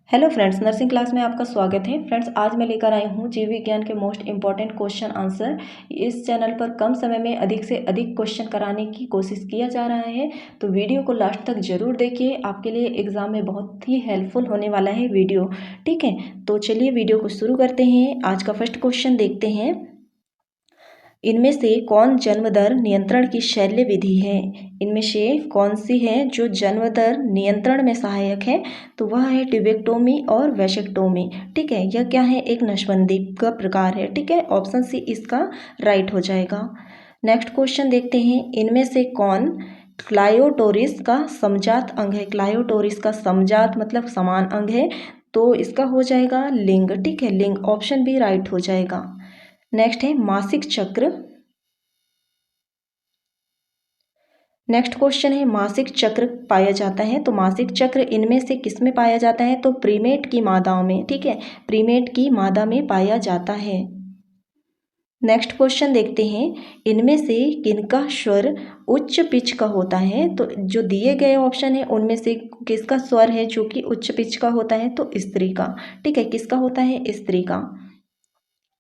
Hello friends, nursing class में आपका स्वागत है। फ्रेंड्स, आज मैं लेकर आई हूँ जीव विज्ञान के मोस्ट इंपॉर्टेंट क्वेश्चन आंसर। इस चैनल पर कम समय में अधिक से अधिक क्वेश्चन कराने की कोशिश किया जा रहा है, तो वीडियो को लास्ट तक जरूर देखिए। आपके लिए एग्जाम में बहुत ही हेल्पफुल होने वाला है वीडियो। ठीक है, तो चलिए वीडियो को शुरू करते हैं। आज का फर्स्ट क्वेश्चन देखते हैं। इनमें से कौन जन्म दर नियंत्रण की शल्य विधि है? इनमें से कौन सी है जो जन्म दर नियंत्रण में सहायक है? तो वह है ट्यूबेक्टोमी और वैसेक्टोमी। ठीक है, यह क्या है? एक नसबंदी का प्रकार है। ठीक है, ऑप्शन सी इसका राइट हो जाएगा। नेक्स्ट क्वेश्चन देखते हैं। इनमें से कौन क्लायोटोरिस का समजात अंग है? क्लायोटोरिस का समजात मतलब समान अंग है, तो इसका हो जाएगा लिंग। ठीक है, लिंग ऑप्शन भी राइट हो जाएगा। नेक्स्ट है मासिक चक्र। नेक्स्ट क्वेश्चन है मासिक चक्र पाया जाता है, तो मासिक चक्र इनमें से किस में पाया जाता है? तो प्रीमेट की मादाओं में। ठीक है, प्रीमेट की मादा में पाया जाता है। नेक्स्ट क्वेश्चन देखते हैं। इनमें से किनका स्वर उच्च पिच का होता है? तो जो दिए गए ऑप्शन है उनमें से किसका स्वर है जो कि उच्च पिच का होता है? तो स्त्री का। ठीक है, किसका होता है? स्त्री का।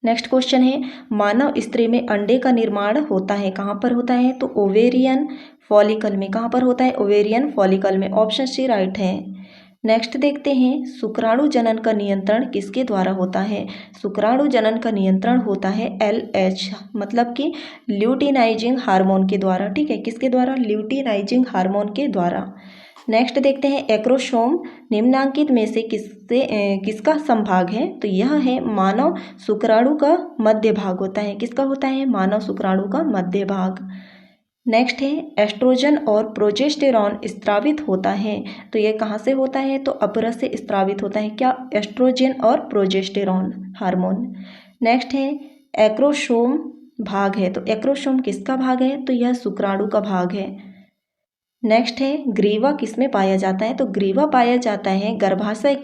नेक्स्ट क्वेश्चन है मानव स्त्री में अंडे का निर्माण होता है, कहाँ पर होता है? तो ओवेरियन फॉलिकल में। कहाँ पर होता है? ओवेरियन फॉलिकल में। ऑप्शन सी राइट है। नेक्स्ट देखते हैं शुक्राणु जनन का नियंत्रण किसके द्वारा होता है? शुक्राणु जनन का नियंत्रण होता है LH मतलब कि ल्यूटिनाइजिंग हार्मोन के द्वारा। ठीक है, किसके द्वारा? ल्यूटिनाइजिंग हार्मोन के द्वारा। नेक्स्ट देखते हैं एक्रोसोम निम्नांकित में से किसका संभाग है? तो यह है मानव शुक्राणु का मध्य भाग होता है। किसका होता है? मानव शुक्राणु का मध्य भाग। नेक्स्ट है एस्ट्रोजन और प्रोजेस्टेरॉन स्त्रावित होता है, तो यह कहाँ से होता है? तो अपरस से स्त्रावित होता है। क्या? एस्ट्रोजन और प्रोजेस्टेरॉन हार्मोन। नेक्स्ट है एक्रोसोम भाग है, तो एक्रोसोम किसका भाग है? तो यह शुक्राणु का भाग है। नेक्स्ट है ग्रीवा किसमें पाया जाता है? तो ग्रीवा पाया जाता है गर्भाशय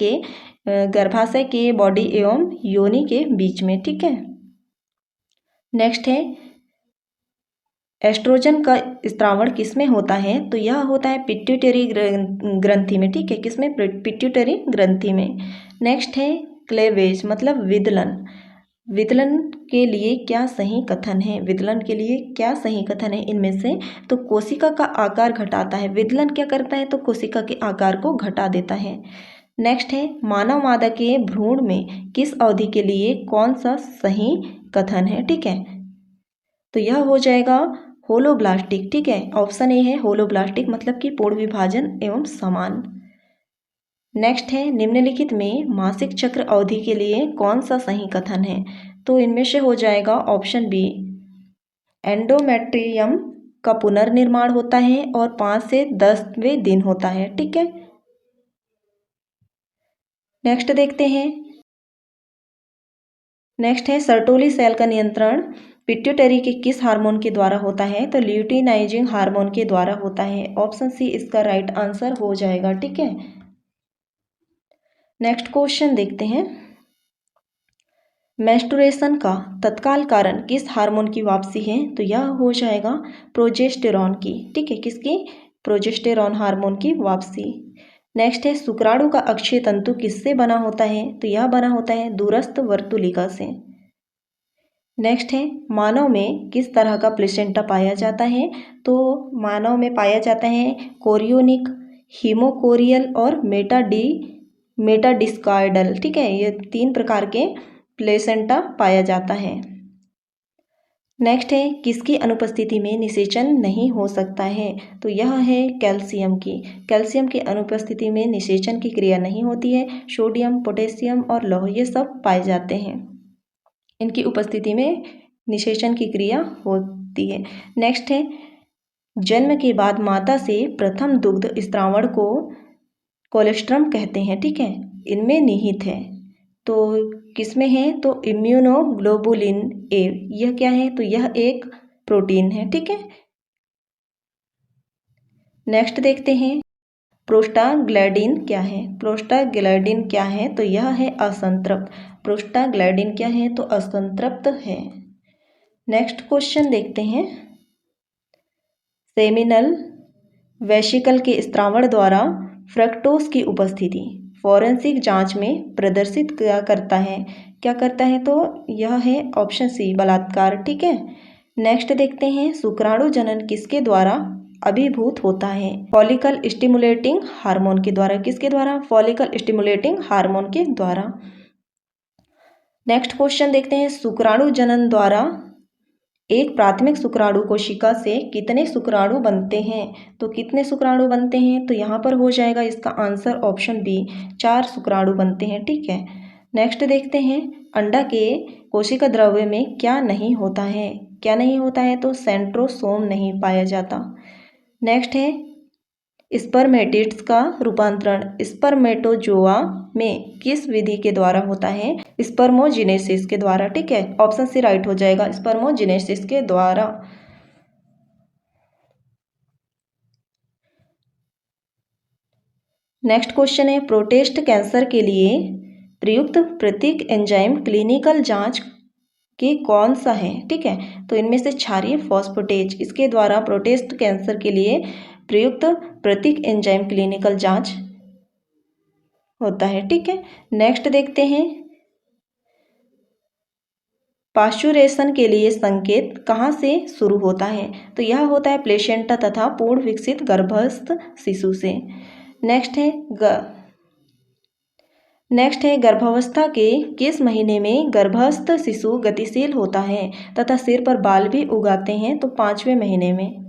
के बॉडी एवं योनि के बीच में। ठीक है। नेक्स्ट है एस्ट्रोजन का स्त्रावण किसमें होता है? तो यह होता है पिट्यूटरी ग्रंथि में। ठीक है, किसमें? पिट्यूटरी ग्रंथि में। नेक्स्ट है क्लेवेज मतलब विदलन। विदलन के लिए क्या सही कथन है? विदलन के लिए क्या सही कथन है इनमें से? तो कोशिका का आकार घटाता है। विदलन क्या करता है? तो कोशिका के आकार को घटा देता है। नेक्स्ट है मानव मादा के भ्रूण में किस अवधि के लिए कौन सा सही कथन है? ठीक है, तो यह हो जाएगा होलोब्लास्टिक। ठीक है, ऑप्शन ए है होलोब्लास्टिक मतलब कि पूर्ण विभाजन एवं समान। नेक्स्ट है निम्नलिखित में मासिक चक्र अवधि के लिए कौन सा सही कथन है? तो इनमें से हो जाएगा ऑप्शन बी एंडोमेट्रियम का पुनर्निर्माण होता है और 5 से 10वें दिन होता है। ठीक है। नेक्स्ट देखते हैं। नेक्स्ट है सर्टोली सेल का नियंत्रण पिट्यूटरी के किस हार्मोन के द्वारा होता है? तो ल्यूटिनाइजिंग हार्मोन के द्वारा होता है। ऑप्शन सी इसका राइट आंसर हो जाएगा। ठीक है। नेक्स्ट क्वेश्चन देखते हैं। मेंस्ट्रुएशन का तत्काल कारण किस हार्मोन की वापसी है? तो यह हो जाएगा प्रोजेस्टेरॉन की। ठीक है, किसकी? प्रोजेस्टेरॉन हार्मोन की वापसी। नेक्स्ट है शुक्राणु का अक्षीय तंतु किससे बना होता है? तो यह बना होता है दूरस्थ वर्तुलिका से। नेक्स्ट है मानव में किस तरह का प्लेसेंटा पाया जाता है? तो मानव में पाया जाता है कोरियोनिक, हीमोकोरियल और मेटाडिस्कॉइडल। ठीक है, ये 3 प्रकार के प्लेसेंटा पाया जाता है। नेक्स्ट है किसकी अनुपस्थिति में निषेचन नहीं हो सकता है? तो यह है कैल्शियम की। कैल्शियम की अनुपस्थिति में निषेचन की क्रिया नहीं होती है। सोडियम, पोटेशियम और लौह ये सब पाए जाते हैं, इनकी उपस्थिति में निषेचन की क्रिया होती है। नेक्स्ट है जन्म के बाद माता से प्रथम दुग्ध स्त्रावण को कोलेस्ट्रम कहते हैं। ठीक है, इनमें निहित है, तो किसमें है? तो इम्यूनोग्लोबुलिन ए। यह क्या है? तो यह एक प्रोटीन है। ठीक है। नेक्स्ट देखते हैं प्रोस्टाग्लैंडिन क्या है? प्रोस्टाग्लैंडिन क्या है? तो यह है असंतृप्त। प्रोस्टाग्लैंडिन क्या है? तो असंतृप्त है। नेक्स्ट क्वेश्चन देखते हैं। सेमिनल वेसिकल के स्त्रावण द्वारा फ्रक्टोज की उपस्थिति। फॉरेंसिक जांच में प्रदर्शित क्या करता है तो यह है ऑप्शन सी बलात्कार। ठीक है, नेक्स्ट देखते हैं शुक्राणु जनन किसके द्वारा अभिभूत होता है? फॉलिकल स्टिमुलेटिंग हार्मोन के द्वारा। किसके द्वारा? फॉलिकल स्टिमुलेटिंग हार्मोन के द्वारा। नेक्स्ट क्वेश्चन देखते हैं शुक्राणु जनन द्वारा एक प्राथमिक शुक्राणु कोशिका से कितने शुक्राणु बनते हैं? तो कितने शुक्राणु बनते हैं? तो यहाँ पर हो जाएगा इसका आंसर ऑप्शन बी, 4 शुक्राणु बनते हैं। ठीक है, नेक्स्ट देखते हैं अंडा के कोशिका द्रव्य में क्या नहीं होता है? क्या नहीं होता है? तो सेंट्रोसोम नहीं पाया जाता। नेक्स्ट है स्पर्मेटिड्स का रूपांतरण स्पर्मेटोजोआ में किस विधि के द्वारा होता है? स्पर्मोजेनेसिस के द्वारा। ठीक है, ऑप्शन सी राइट हो जाएगा, स्पर्मोजेनेसिस के द्वारा। नेक्स्ट क्वेश्चन है प्रोस्टेट कैंसर के लिए प्रयुक्त प्रतीक एंजाइम क्लिनिकल जांच के कौन सा है? ठीक है, तो इनमें से क्षारीय फॉस्फेटेज इसके द्वारा प्रोस्टेट कैंसर के लिए प्रयुक्त प्रतीक एंजाइम क्लिनिकल जांच होता है। ठीक है, नेक्स्ट देखते हैं पाश्चुरेशन के लिए संकेत कहाँ से शुरू होता है? तो यह होता है प्लेसेंटा तथा पूर्ण विकसित गर्भस्थ शिशु से। नेक्स्ट है गर्भावस्था के किस महीने में गर्भस्थ शिशु गतिशील होता है तथा सिर पर बाल भी उगाते हैं? तो 5वें महीने में।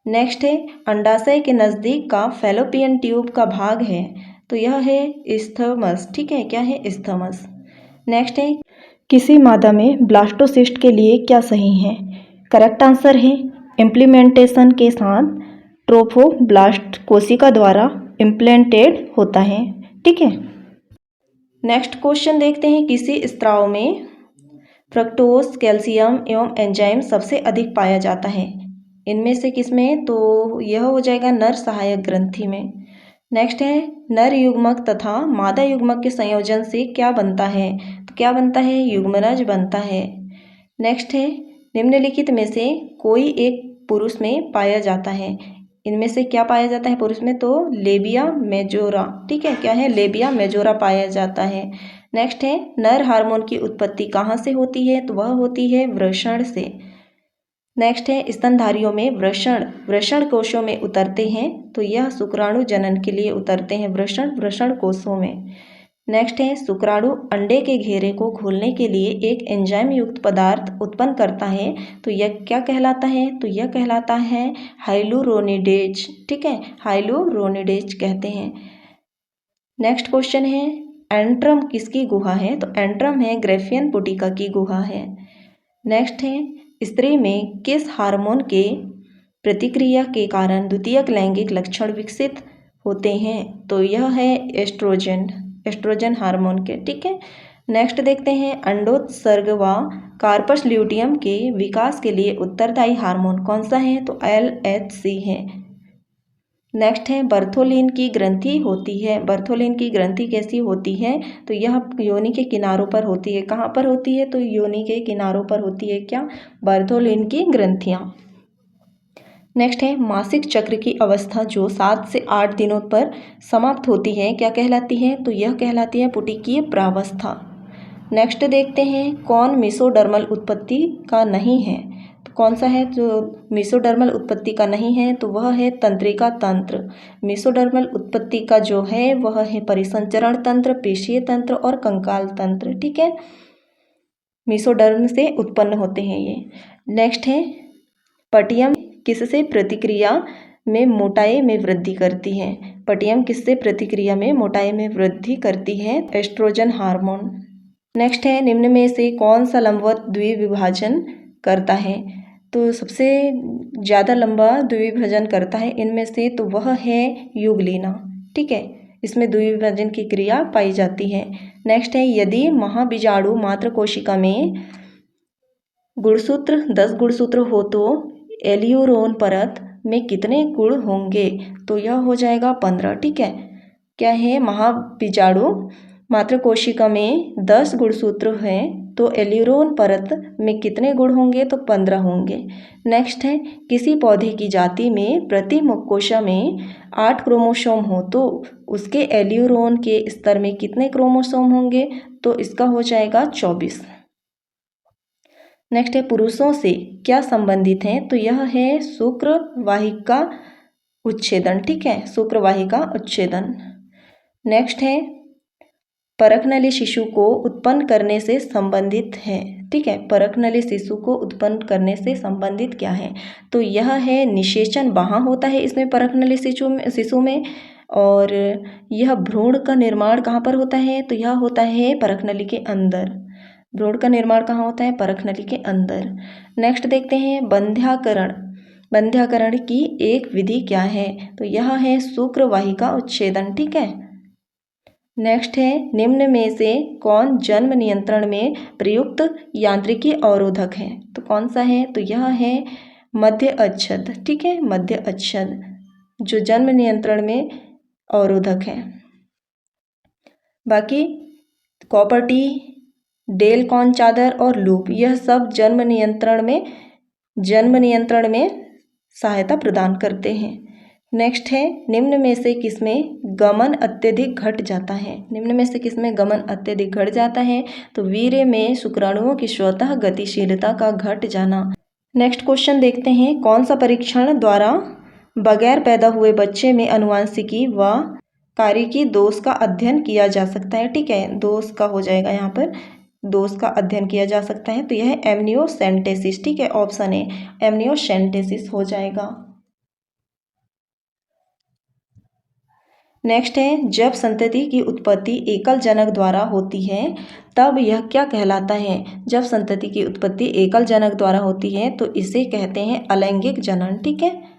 नेक्स्ट है अंडाशय के नज़दीक का फैलोपियन ट्यूब का भाग है, तो यह है इस्थमस। ठीक है, क्या है? इस्थमस। नेक्स्ट है किसी मादा में ब्लास्टोसिस्ट के लिए क्या सही है? करेक्ट आंसर है इम्प्लीमेंटेशन के साथ ट्रोफोब्लास्ट कोशिका द्वारा इम्प्लेंटेड होता है। ठीक है, नेक्स्ट क्वेश्चन देखते हैं किसी स्राव में फ्रक्टोज कैल्शियम एवं एंजाइम सबसे अधिक पाया जाता है? इनमें से किसमें? तो यह हो जाएगा नर सहायक ग्रंथि में। नेक्स्ट है नर युग्मक तथा मादा युग्मक के संयोजन से क्या बनता है? तो क्या बनता है? युग्मनज बनता है। नेक्स्ट है निम्नलिखित में से कोई एक पुरुष में पाया जाता है? इनमें से क्या पाया जाता है पुरुष में? तो लेबिया मेजोरा। ठीक है, क्या है? लेबिया मेजोरा पाया जाता है। नेक्स्ट है नर हार्मोन की उत्पत्ति कहाँ से होती है? तो वह होती है वृषण से। नेक्स्ट है स्तनधारियों में वृषण कोशों में उतरते हैं, तो यह शुक्राणु जनन के लिए उतरते हैं वृषण कोशों में। नेक्स्ट है शुक्राणु अंडे के घेरे को खोलने के लिए एक एंजाइम युक्त पदार्थ उत्पन्न करता है, तो यह क्या कहलाता है? तो यह कहलाता है हाइलुरोनिडेज। ठीक है, हाइलुरोनिडेज कहते हैं। नेक्स्ट क्वेश्चन है एंट्रम किसकी गुहा है? तो एंट्रम है ग्रेफियन पुटिका की गुहा है। नेक्स्ट है स्त्री में किस हार्मोन के प्रतिक्रिया के कारण द्वितीयक लैंगिक लक्षण विकसित होते हैं? तो यह है एस्ट्रोजन हार्मोन के। ठीक है, नेक्स्ट देखते हैं अंडोत्सर्ग व कार्पस ल्यूटियम के विकास के लिए उत्तरदायी हार्मोन कौन सा है? तो LHC है। नेक्स्ट है बर्थोलिन की ग्रंथि होती है। बर्थोलिन की ग्रंथि कैसी होती है? तो यह योनि के किनारों पर होती है। कहाँ पर होती है? तो योनि के किनारों पर होती है। क्या? बर्थोलिन की ग्रंथियाँ। नेक्स्ट है मासिक चक्र की अवस्था जो 7 से 8 दिनों पर समाप्त होती है, क्या कहलाती है? तो यह कहलाती है पुटिकीय प्रावस्था। नेक्स्ट देखते हैं कौन मेसोडर्मल उत्पत्ति का नहीं है? तो कौन सा है जो मेसोडर्मल उत्पत्ति का नहीं है? तो वह है तंत्रिका तंत्र। मेसोडर्मल उत्पत्ति का जो है वह है परिसंचरण तंत्र, पेशीय तंत्र और कंकाल तंत्र। ठीक है, मेसोडर्म से उत्पन्न होते हैं ये। नेक्स्ट है पटियम किससे प्रतिक्रिया में मोटाई में वृद्धि करती है? पटियम किससे प्रतिक्रिया में मोटाई में वृद्धि करती है? Oestrogen hormone. नेक्स्ट है निम्न में से कौन सा लंबवत द्विविभाजन करता है? तो सबसे ज़्यादा लंबा द्विविभाजन करता है इनमें से, तो वह है यूग्लिना। ठीक है, इसमें द्विविभाजन की क्रिया पाई जाती है। नेक्स्ट है यदि महाबीजाणु मात्र कोशिका में गुणसूत्र 10 गुणसूत्र हो तो एलियूरोन परत में कितने गुण होंगे? तो यह हो जाएगा 15। ठीक है, क्या है? महाबीजाणु मातृ कोशिका में 10 गुणसूत्र हैं तो एल्यूरोन परत में कितने गुण होंगे? तो 15 होंगे। नेक्स्ट है, किसी पौधे की जाति में प्रति मुखकोशा में 8 क्रोमोसोम हो तो उसके एल्यूरोन के स्तर में कितने क्रोमोसोम होंगे? तो इसका हो जाएगा 24। नेक्स्ट है, पुरुषों से क्या संबंधित है? तो यह है शुक्रवाहिका उच्छेदन। ठीक है, शुक्रवाहिका उच्छेदन। नेक्स्ट है, परकनली शिशु को उत्पन्न करने से संबंधित है। ठीक है, परकनली शिशु को उत्पन्न करने से संबंधित क्या है? तो यह है निषेचन वहाँ होता है इसमें परकनली शिशु में। और यह भ्रूण का निर्माण कहाँ पर होता है? तो यह होता है परकनली के अंदर। भ्रूण का निर्माण कहाँ होता है? परकनली के अंदर। नेक्स्ट देखते हैं, बंध्याकरण। बंध्याकरण की एक विधि क्या है? तो यह है शुक्रवाहिका उच्छेदन। ठीक है। नेक्स्ट है, निम्न में से कौन जन्म नियंत्रण में प्रयुक्त यांत्रिकी अवरोधक है? तो कौन सा है? तो यह है मध्य अच्छद। ठीक है, मध्य अच्छद जो जन्म नियंत्रण में अवरोधक है। बाकी कॉपर्टी, डेल कॉन चादर और लूप यह सब जन्म नियंत्रण में सहायता प्रदान करते हैं। नेक्स्ट है, निम्न में से किसमें गमन अत्यधिक घट जाता है? निम्न में से किसमें गमन अत्यधिक घट जाता है? तो वीर्य में शुक्राणुओं की स्वतः गतिशीलता का घट जाना। नेक्स्ट क्वेश्चन देखते हैं, कौन सा परीक्षण द्वारा बगैर पैदा हुए बच्चे में अनुवांशिकी व कार्यकी दोष का अध्ययन किया जा सकता है? ठीक है, दोष का हो जाएगा यहाँ पर, दोष का अध्ययन किया जा सकता है। तो यह एमनियोसेंटेसिस। ठीक है, ऑप्शन ए एमनियोसेंटेसिस हो जाएगा। नेक्स्ट है, जब संतति की उत्पत्ति एकल जनक द्वारा होती है तब यह क्या कहलाता है? जब संतति की उत्पत्ति एकल जनक द्वारा होती है तो इसे कहते हैं अलैंगिक जनन। ठीक है।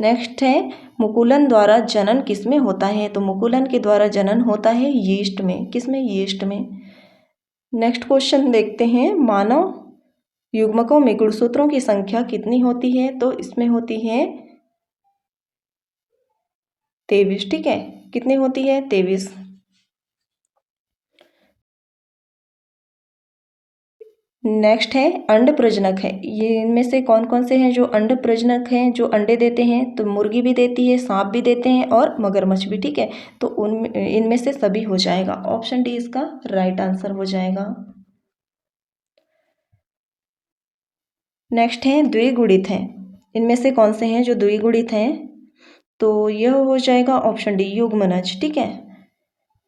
नेक्स्ट है, मुकुलन द्वारा जनन किसमें होता है? तो मुकुलन के द्वारा जनन होता है यीस्ट में। किसमें? यीस्ट में। नेक्स्ट क्वेश्चन देखते हैं, मानव युग्मकों में गुणसूत्रों की संख्या कितनी होती है? तो इसमें होती है 23। ठीक है, कितनी होती है? 23। नेक्स्ट है, अंड प्रजनक है। ये इनमें से कौन कौन से हैं जो अंड प्रजनक हैं, जो अंडे देते हैं? तो मुर्गी भी देती है, सांप भी देते हैं और मगरमच्छ भी। ठीक है, तो इनमें से सभी हो जाएगा। ऑप्शन डी इसका राइट आंसर हो जाएगा। नेक्स्ट है, द्विगुणित हैं। इनमें से कौन से हैं जो द्विगुणित हैं? तो यह हो जाएगा ऑप्शन डी युग्मनज। ठीक है।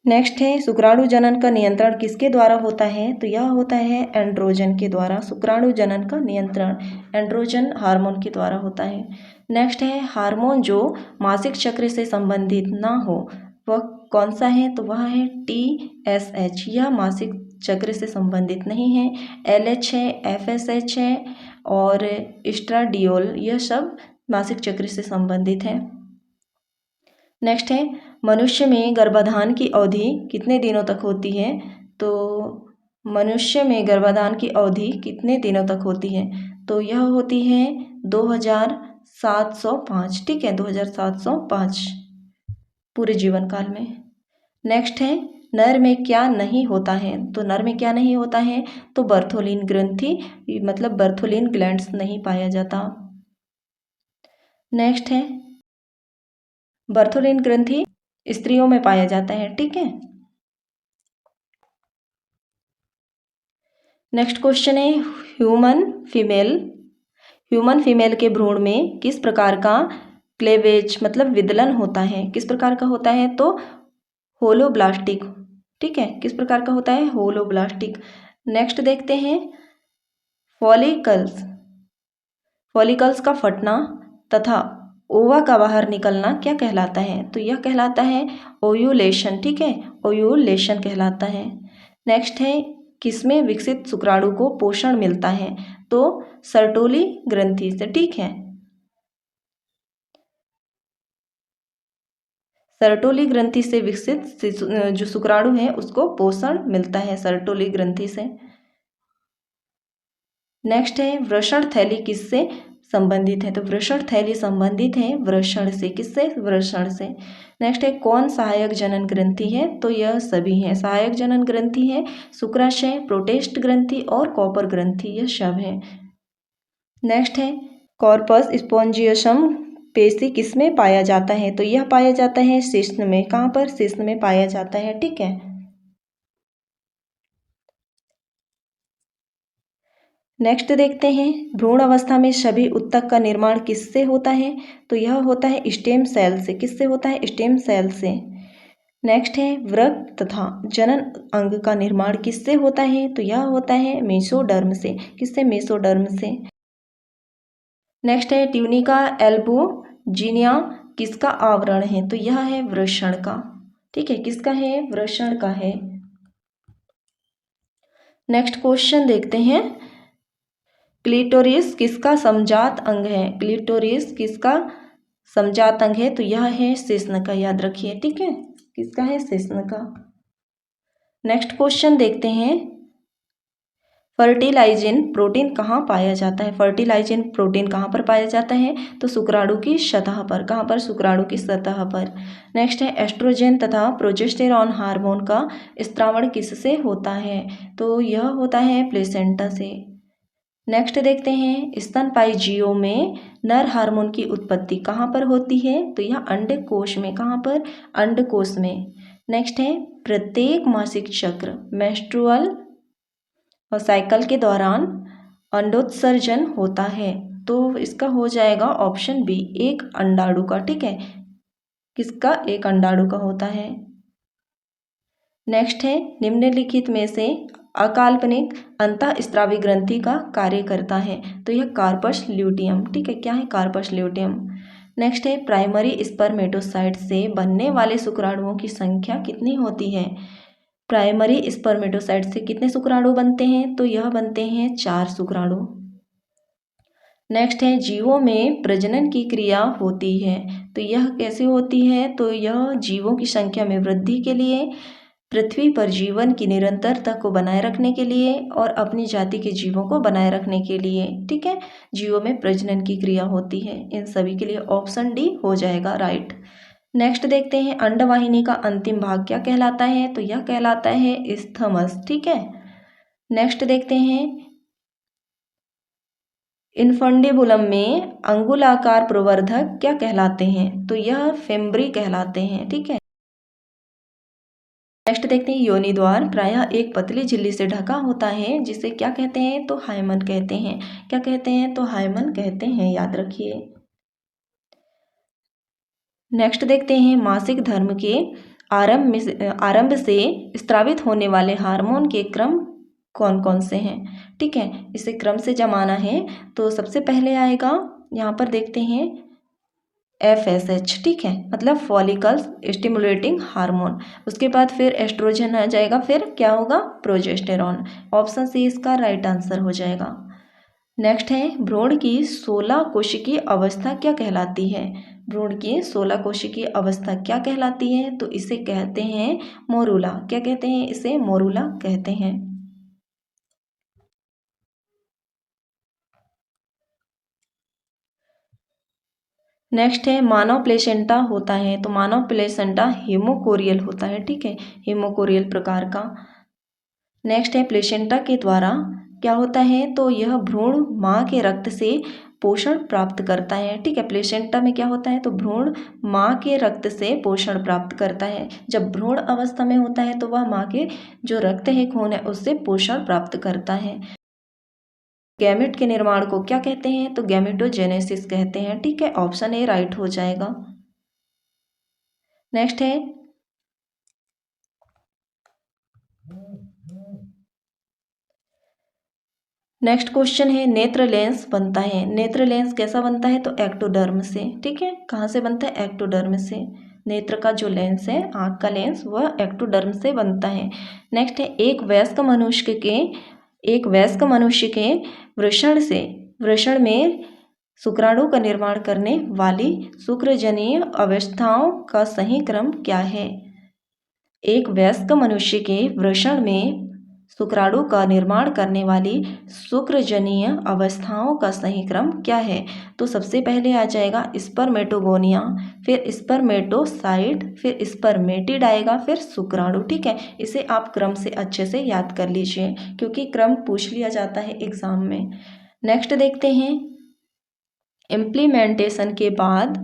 नेक्स्ट है, शुक्राणु जनन का नियंत्रण किसके द्वारा होता है? तो यह होता है एंड्रोजन के द्वारा। शुक्राणु जनन का नियंत्रण एंड्रोजन हार्मोन के द्वारा होता है। नेक्स्ट है, हार्मोन जो मासिक चक्र से संबंधित ना हो वह कौन सा है? तो वह है TSH। यह मासिक चक्र से संबंधित नहीं है। LH है, FSH है और एस्ट्राडियोल, यह सब मासिक चक्र से संबंधित है। नेक्स्ट है, मनुष्य में गर्भाधान की अवधि कितने दिनों तक होती है? तो मनुष्य में गर्भाधान की अवधि कितने दिनों तक होती है? तो यह होती है 2705। ठीक है, 2705 पूरे जीवन काल में। नेक्स्ट है, नर में क्या नहीं होता है? तो नर में क्या नहीं होता है? तो बर्थोलिन ग्रंथि मतलब बर्थोलिन ग्लैंड्स नहीं पाया जाता। नेक्स्ट है, बर्थोलिन ग्रंथि स्त्रियों में पाया जाता है। ठीक है। नेक्स्ट क्वेश्चन है, ह्यूमन फीमेल के भ्रूण में किस प्रकार का क्लेवेज मतलब विदलन होता है? किस प्रकार का होता है? तो होलोब्लास्टिक। ठीक है, किस प्रकार का होता है? होलोब्लास्टिक। नेक्स्ट देखते हैं, फॉलिकल्स का फटना तथा ओवा का बाहर निकलना क्या कहलाता है? तो यह कहलाता है ओयूलेशन। ठीक है, ओयूलेशन कहलाता है। नेक्स्ट है, किसमें विकसित शुक्राणु को पोषण मिलता है? तो सर्टोली ग्रंथि से। ठीक है, सर्टोली ग्रंथि से विकसित जो शुक्राणु है उसको पोषण मिलता है सर्टोली ग्रंथि से। नेक्स्ट है, वृषण थैली किससे संबंधित है, तो वृषण थैली संबंधित है वृषण से। किससे? वृषण से। नेक्स्ट है कौन सहायक जनन ग्रंथि है? तो यह सभी है। सहायक जनन ग्रंथि है शुक्राशय, प्रोटेस्ट ग्रंथि और कॉपर ग्रंथि, यह सब है। नेक्स्ट है कॉर्पस स्पोंजियसम पेशी किसमें पाया जाता है? तो यह पाया जाता है शिश्न में। कहाँ पर? शिश्न में पाया जाता है। ठीक है। नेक्स्ट देखते हैं भ्रूण अवस्था में सभी उत्तक का निर्माण किससे होता है? तो यह होता है स्टेम सेल से। किससे होता है? स्टेम सेल से। नेक्स्ट है वृक्क तथा जनन अंग का निर्माण किससे होता है? तो यह होता है मेसोडर्म से। किससे? मेसोडर्म से। नेक्स्ट है ट्यूनिका एल्बुजिनिया किसका आवरण है? तो यह है वृषण का। ठीक है, किसका है? वृषण का है। नेक्स्ट क्वेश्चन देखते हैं क्लिटोरिस किसका समजात अंग है? क्लिटोरिस किसका समजात अंग है? तो यह है शिश्न का, याद रखिए। ठीक है, किसका है? शिश्न का। नेक्स्ट क्वेश्चन देखते हैं फर्टिलाइजिन प्रोटीन कहाँ पाया जाता है? फर्टिलाइजिन प्रोटीन कहाँ पर पाया जाता है? तो शुक्राणु की सतह पर। कहाँ पर? शुक्राणु की सतह पर। नेक्स्ट है एस्ट्रोजन तथा प्रोजेस्टेरॉन हार्मोन का स्त्रावण किससे होता है? तो यह होता है प्लेसेंटा से। नेक्स्ट देखते हैं स्तनपायी जीवों में नर हार्मोन की उत्पत्ति कहाँ पर होती है? तो यह अंडकोश में। कहाँ पर? अंडकोश में। नेक्स्ट है प्रत्येक मासिक चक्र मेंस्ट्रुअल और साइकिल के दौरान अंडोत्सर्जन होता है। तो इसका हो जाएगा ऑप्शन बी, एक अंडाणु का। ठीक है, किसका? एक अंडाणु का होता है। नेक्स्ट है निम्नलिखित में से अकाल्पनिक अंतःस्रावी ग्रंथि का कार्य करता है? तो यह कार्पस ल्यूटियम। ठीक है, क्या है? Corpus luteum. नेक्स्ट है प्राइमरी स्पर्मेटोसाइट से बनने वाले शुक्राणुओं की संख्या कितनी होती है? प्राइमरी स्पर्मेटोसाइट से कितने शुक्राणु बनते हैं? तो यह बनते हैं 4 शुक्राणु। नेक्स्ट है जीवों में प्रजनन की क्रिया होती है, तो यह कैसे होती है? तो यह जीवों की संख्या में वृद्धि के लिए, पृथ्वी पर जीवन की निरंतरता को बनाए रखने के लिए और अपनी जाति के जीवों को बनाए रखने के लिए। ठीक है, जीवों में प्रजनन की क्रिया होती है। इन सभी के लिए ऑप्शन डी हो जाएगा राइट। नेक्स्ट देखते हैं अंडवाहिनी का अंतिम भाग क्या कहलाता है? तो यह कहलाता है स्थमस। ठीक है। नेक्स्ट देखते हैं इनफंडिबुलम में अंगुलाकार प्रवर्धक क्या कहलाते हैं? तो यह फेम्ब्री कहलाते हैं। ठीक है। नेक्स्ट देखते हैं योनि द्वार प्रायः एक पतली झिल्ली से ढका होता है जिसे क्या कहते हैं? तो हाइमन कहते हैं। क्या कहते हैं? तो हाइमन कहते हैं, याद रखिए। नेक्स्ट देखते हैं मासिक धर्म के आरंभ से स्रावित होने वाले हार्मोन के क्रम कौन कौन से हैं? ठीक है, इसे क्रम से जमाना है तो सबसे पहले आएगा, यहाँ पर देखते हैं FSH। ठीक है, मतलब फॉलिकल स्टिमुलेटिंग हार्मोन। उसके बाद फिर एस्ट्रोजन आ जाएगा, फिर क्या होगा? प्रोजेस्टेरॉन। ऑप्शन सी इसका राइट आंसर हो जाएगा। नेक्स्ट है भ्रूण की 16 कोशिकीय अवस्था क्या कहलाती है? भ्रूण की 16 कोशिकीय अवस्था क्या कहलाती है? तो इसे कहते हैं मोरूला। क्या कहते हैं? इसे मोरूला कहते हैं। नेक्स्ट है मानव प्लेसेंटा होता है, तो मानव प्लेसेंटा हेमोकोरियल होता है। ठीक है, हेमोकोरियल प्रकार का। नेक्स्ट है प्लेसेंटा के द्वारा क्या होता है? तो यह भ्रूण माँ के रक्त से पोषण प्राप्त करता है। ठीक है, प्लेसेंटा में क्या होता है? तो भ्रूण माँ के रक्त से पोषण प्राप्त करता है। जब भ्रूण अवस्था में होता है तो वह माँ के जो रक्त है, खून है, उससे पोषण प्राप्त करता है। गैमेट के निर्माण को क्या कहते हैं? तो गैमेटोजेनेसिस कहते हैं। ठीक है, ऑप्शन ए राइट हो जाएगा। नेक्स्ट है नेक्स्ट क्वेश्चन है नेत्र लेंस बनता है। नेत्र लेंस कैसा बनता है? तो एक्टोडर्म से। ठीक है, कहाँ से बनता है? एक्टोडर्म से। नेत्र का जो लेंस है, आँख का लेंस, वह एक्टोडर्म से बनता है। नेक्स्ट है एक वयस्क मनुष्य के वृषण में शुक्राणु का निर्माण करने वाली शुक्रजनीय अवस्थाओं का सही क्रम क्या है? एक वयस्क मनुष्य के वृषण में शुक्राणु का निर्माण करने वाली शुक्रजनीय अवस्थाओं का सही क्रम क्या है? तो सबसे पहले आ जाएगा स्पर्मेटोगोनिया, फिर स्पर्मेटोसाइट, फिर स्पर्मेटिड आएगा, फिर शुक्राणु। ठीक है, इसे आप क्रम से अच्छे से याद कर लीजिए क्योंकि क्रम पूछ लिया जाता है एग्जाम में। नेक्स्ट देखते हैं, इम्प्लीमेंटेशन के बाद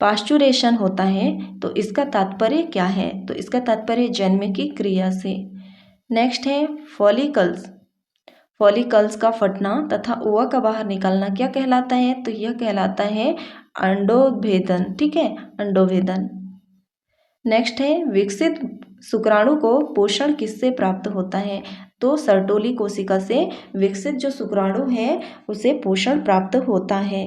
पास्चुरेशन होता है तो इसका तात्पर्य क्या है? तो इसका तात्पर्य जन्म की क्रिया से। नेक्स्ट है फॉलिकल्स, फॉलिकल्स का फटना तथा ओवा का बाहर निकलना क्या कहलाता है? तो यह कहलाता है अंडोभेदन। ठीक है, अंडोभेदन। नेक्स्ट है विकसित शुक्राणु को पोषण किससे प्राप्त होता है? तो सर्टोली कोशिका से विकसित जो शुक्राणु है उसे पोषण प्राप्त होता है।